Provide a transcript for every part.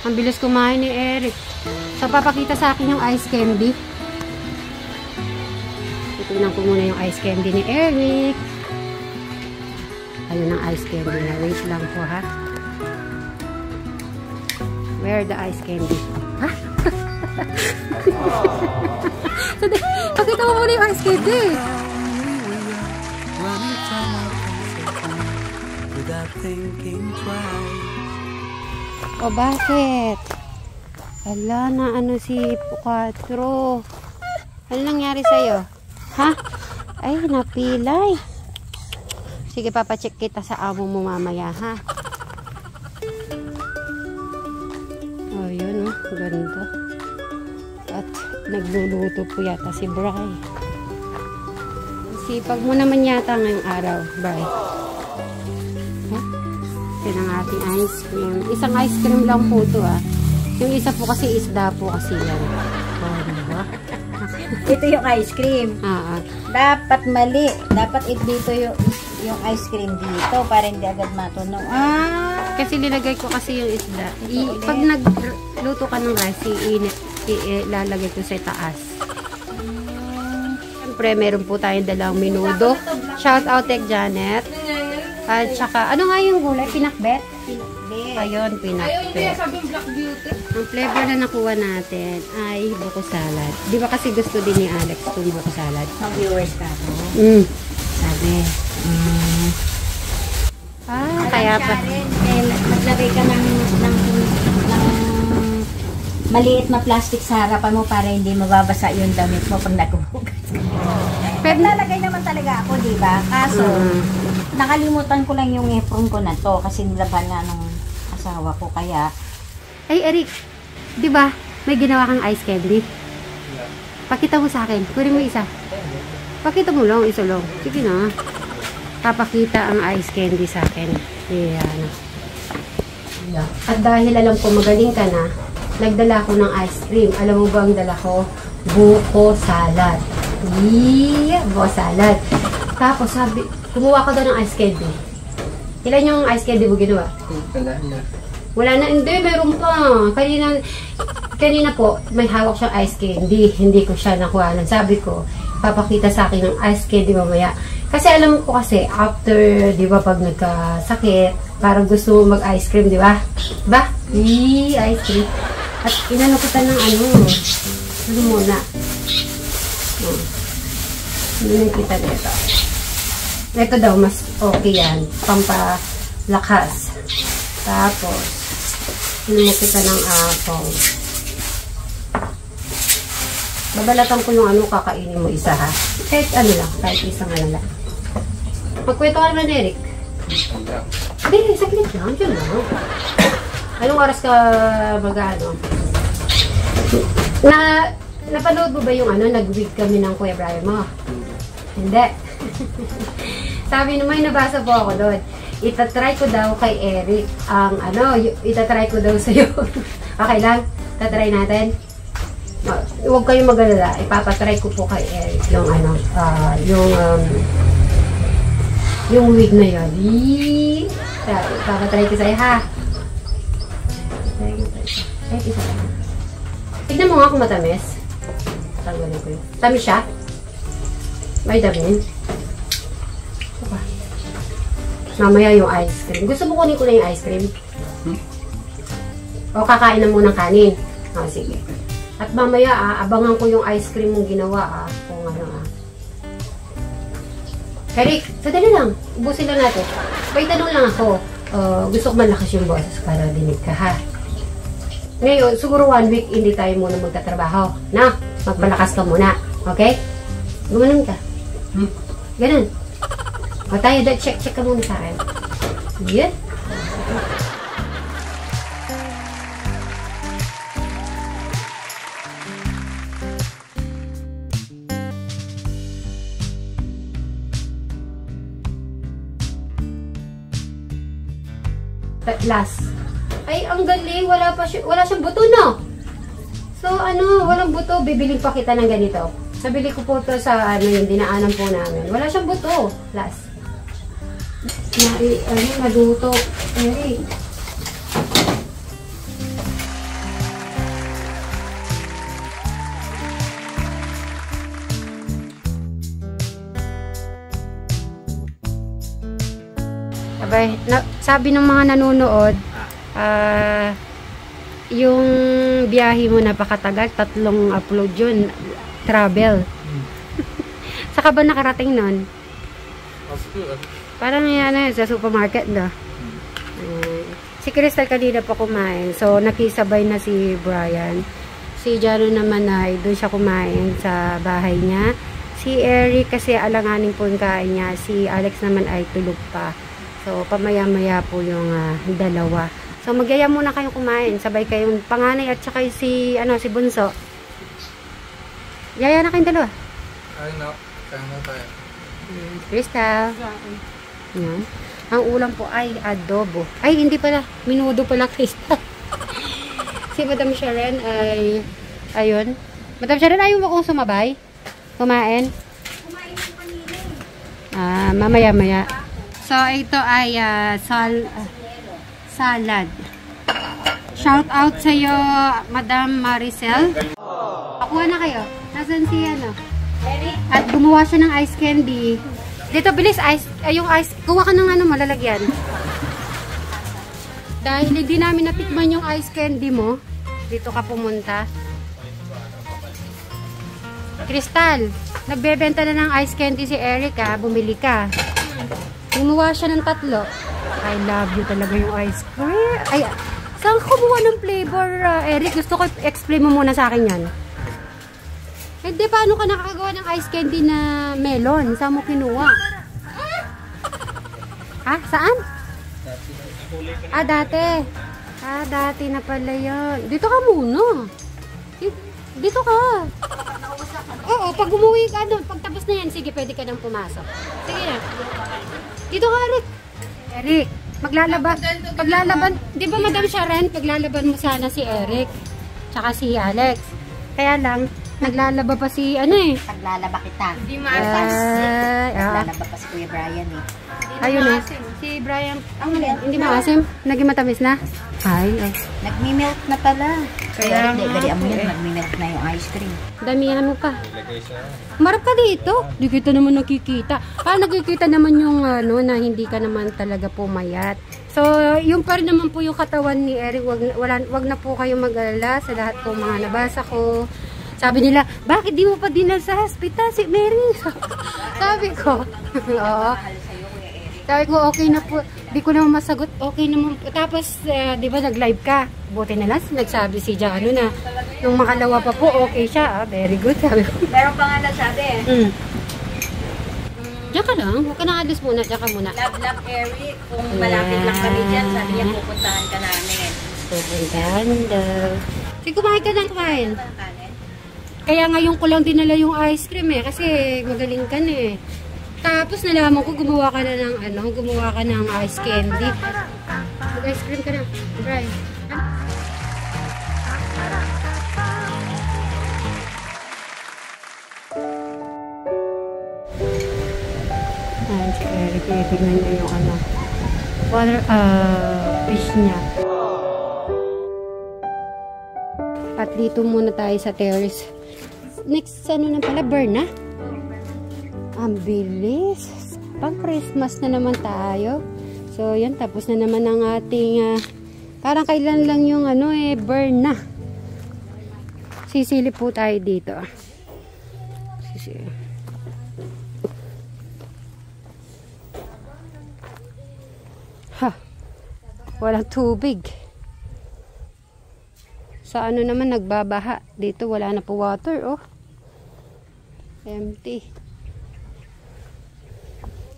Ang bilis kumain ni Eric. So, papakita sa akin yung ice candy. Tingnan ko muna yung ice candy ni Eric. Ayun ang ice candy na. Wait lang po, ha? Where the ice candy? Ha? Pakita mo muna yung ice candy. O bakit? Ala na ano si 4. Ano nangyari sa'yo? Ha? Ay, napilay. Sige, papacheck kita sa amo mo mamaya, ha? O, yun, oh. Ganito. At nagluluto po yata si Bri. Sipag mo naman yata ngayong araw, Bri. Yan ang ating ice cream. Isang ice cream lang po ito, ah. Yung isa po kasi isda po kasi yan. Oh, diba? Ito yung ice cream. Dapat mali. Dapat dito yung ice cream dito para hindi agad matunaw. Kasi nilagay ko kasi yung isda. Pag nagluto ka ng rice, ilalagay ko sa taas. Siyempre, meron po tayong dalang minudo. Shout out kay Janet. At saka, ano nga yung gulay? Pinakbet? Pinakbet. Ayun, pinakbet. Ang flavor na nakuha natin ay buko salad. Di ba kasi gusto din ni Alex itong buko salad? Mag-viewers ka to. Sabi. Kaya pa. Maglagay ka ng maliit na plastic sa harapan mo para hindi mababasa yung damit mo pag naghuhugas. Pero lalagay naman talaga ako, di ba? Kaso, nakalimutan ko lang yung apron ko na to kasi nilaban nga ng asawa ko kaya. Ay, Eric, di ba may ginawa kang ice candy? Pakita mo sa akin. Kunin mo isa. Pakita mo lang, isa lang. Sige na. Papakita ang ice candy sa akin. Ayan. At dahil alam ko magaling ka na, nagdala ko ng ice cream. Alam mo ba ang dala ko? Buko salad. Buko salad. Tapos sabi, kumuha ko daw ng ice candy. Ilan yung ice candy mo ginawa? Wala na. Hindi, meron pa. Kanina po, may hawak siyang ice candy. Hindi ko siya nakuha. Sabi ko, papakita sa akin ng ice candy mamaya. Kasi alam ko kasi, after, di ba, pag nagkasakit, parang gusto mo mag-ice cream, di ba? Diba? Ice cream. At inanukutan ng ano muna. Hindi nakita nito. Ito daw, mas okay yan. Pampalakas. Tapos, nakita ng apple. Babalatan ko yung ano, kakainin mo isa, ha? Kahit ano lang, kahit isang ano lang. Magkwento ka naman, Eric. Hindi, saglit lang. Diyan lang. Anong oras ka mag-ano? Napanood mo ba yung ano, nag-week kami ng Kuya Brian mo? Hindi. Sabi naman, nabasa po ako doon. Itatry ko daw kay Eric ang ano, itatry ko daw sa'yo. Okay lang? Tatry natin? Huwag kayong mag-alala. Ipapatry ko po kay Eric yung ano, yung wig na yun. Ipapatry ko sa'yo, ha? Tignan mo nga kung matamis. Tanggalin ko yun. Tamis siya? May damin. Mamaya yung ice cream. Gusto mo kunin ko na yung ice cream? O kakain na muna ng kanin? O, sige. At mamaya, abangan ko yung ice cream mong ginawa, kung ano, Eric, sadali lang. Ubusin lang natin. May tanong lang ako. Gusto ko malakas yung boses para dinig ka, ha? Ngayon, siguro 1 week hindi tayo muna magtatrabaho. Na? Magpalakas ka muna. Okay? Gumanon ka. Ganun. O tayo, check ka muna sa akin. Yan. Last. Ay, ang galing. Wala siyang buto, no? So, ano, walang buto. Bibiling pa kita ng ganito. Nabili ko po ito sa, ano, yung dinaanan po namin. Wala siyang buto. Last. Naduto. Ay. Abay, sabi ng mga nanonood, yung biyahe mo napakatagal, 3 upload yun, travel. Saka ba nakarating nun? Parang yan sa supermarket na. Si Crystal kanina pa kumain. So, nakisabay na si Brian. Si Jano naman ay doon siya kumain sa bahay niya. Si Eric kasi alanganin po yung kain niya. Si Alex naman ay tulog pa. So, pamaya-maya po yung dalawa. So, magyaya muna kayong kumain. Sabay kayong panganay at saka si Bunso. Yaya na kayong dalawa. Ay, no. Kaya na tayo. Crystal. Yan. Ang ulam po ay adobo. Ay, hindi pala. Minudo pala, Crystal. Si Madam Sharon ay, ayun. Madam Sharon, ayaw mo kong sumabay? Kumain? Kumain ng kanina. Mamaya-maya. So, ito ay salad. Shout out sa iyo, Madam Maricel. Pakuha na kayo. Nasaan si At gumawa siya ng ice candy. Dito, bilis, yung ice, kuha ka ng malalagyan. Dahil hindi namin natikman yung ice candy mo, dito ka pumunta. Crystal, nagbebenta na ng ice candy si Eric bumili ka. Gumawa siya ng 3. I love you talaga yung ice cream. Ay, saan ka kumuha ng flavor, Eric? Gusto ko explain mo muna sa akin yan. Hindi, paano ka nakakagawa ng ice candy na melon? Saan mo kinuha? Ha? Saan? Dati. Dati na pala yun. Dito ka muna. Dito ka. Oo, pag umuwi ka doon, pag tapos na yan, sige, pwede ka nang pumasok. Sige na. Dito ka, Eric. Eric, paglalaban, di ba Madam Sharon, paglalaban mo sana si Eric, tsaka si Alex. Kaya lang, naglalaba pa si Paglalaba kita. Hindi maasas. Naglalaba pa si Kuya Brian Ayun si Brian, hindi maasim. Naging matamis na. Ay. Nagmi-melt na pala. Kaya dalian mo yan, nagmi-melt na yung ice cream. Damihan mo pa. Marap ka dito. Di kita naman nakikita. Nakikita naman yung na hindi ka naman talaga pumayat. So, yung pa rin naman po yung katawan ni Eric. Wag na po kayo mag-alala sa lahat po mga nabasa ko. Sabi nila, bakit di mo pa dinal sa hospital si Mary? Sabi ko, oo. Sabi ko, okay na po. Di ko naman masagot, okay naman. Tapos, di ba, nag-live ka? Buti na lang, nagsabi si Jano na nung makalawa pa po, okay siya. Very good, sabi ko. Meron pa nga nagsabi Diyan ka lang. Huwag ka na alis muna. Diyan ka muna. Love, Eric. Kung malapit lang kami dyan, sabi niya, pupuntahan ka namin. Pupuntahan daw. Sige, kumain ka lang, kumain. Kaya ngayon ko lang dinala yung ice cream kasi magaling ka na Tapos nalaman ko gumawa ka na ng ice candy. Mag-ice cream ka na. Try. Ayan si Eric. Tignan niyo yung fish niya. At dito muna tayo sa terrace. Next, na pala? Burn na? Ang bilis. Pang Christmas na naman tayo. So, yan. Tapos na naman ang ating parang kailan lang yung burn na. Sisilip po tayo dito. Walang tubig. Sa naman nagbabaha. Dito wala na po water, Empty.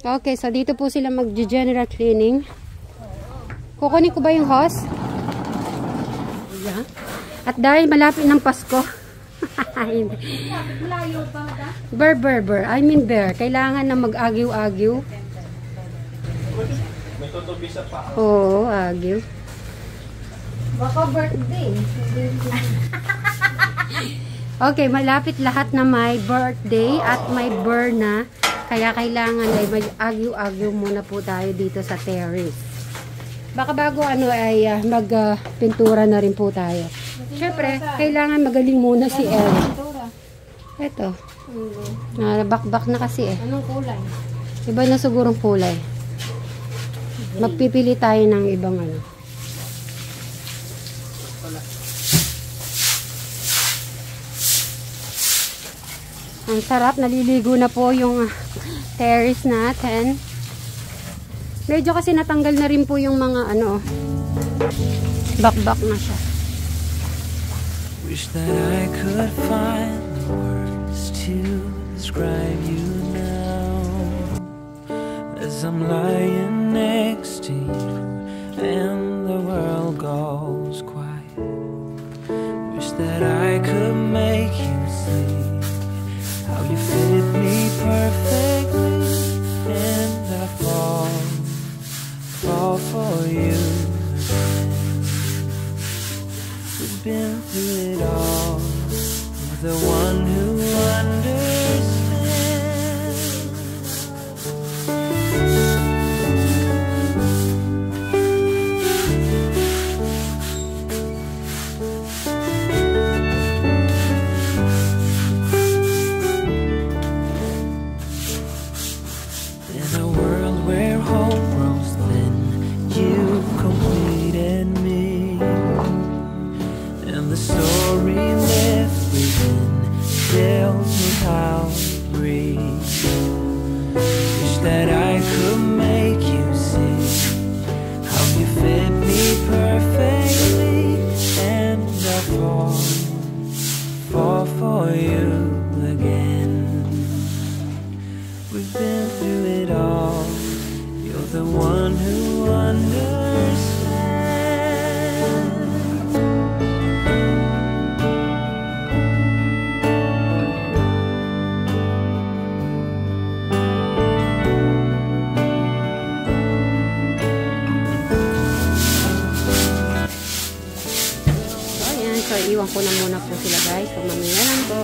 Okay, so dito po sila mag-general cleaning. Kukunin ko ba yung hose? Yeah. At dahil malapit ng Pasko. Bear. I mean bear. Kailangan na mag-agyo-agyo. May tutubisa pa. Oo, agyo. Baka birthday. Okay, malapit lahat na may birthday at may burn na. Kaya kailangan ay mag-agyo-agyo muna po tayo dito sa terrace. Baka bago ay magpintura na rin po tayo. Siyempre, kailangan magaling muna si Eric. Ito. Bakbak na kasi Anong kulay? Iba na sigurong kulay. Magpipili tayo ng ibang ano. Ang sarap, naliligo na po yung terrace natin. Medyo kasi natanggal na rin po yung mga ano, bakbak na siya. Wish that I could find the words to describe you now, as I'm lying next to you and the world goes quiet. Wish that I could make you see how you fit me perfectly, and I fall for you again. We've been through it all. You're the one who understands. In a world where hope grows thin, you completed me, and the story left within tells me how to breathe. Wish that I could make you see how you fit me perfectly, and I fall for you again. We've been through it all. You're the one who understands. So, ayan. So, iwan ko na muna po sila guys. So, mamaya lang po.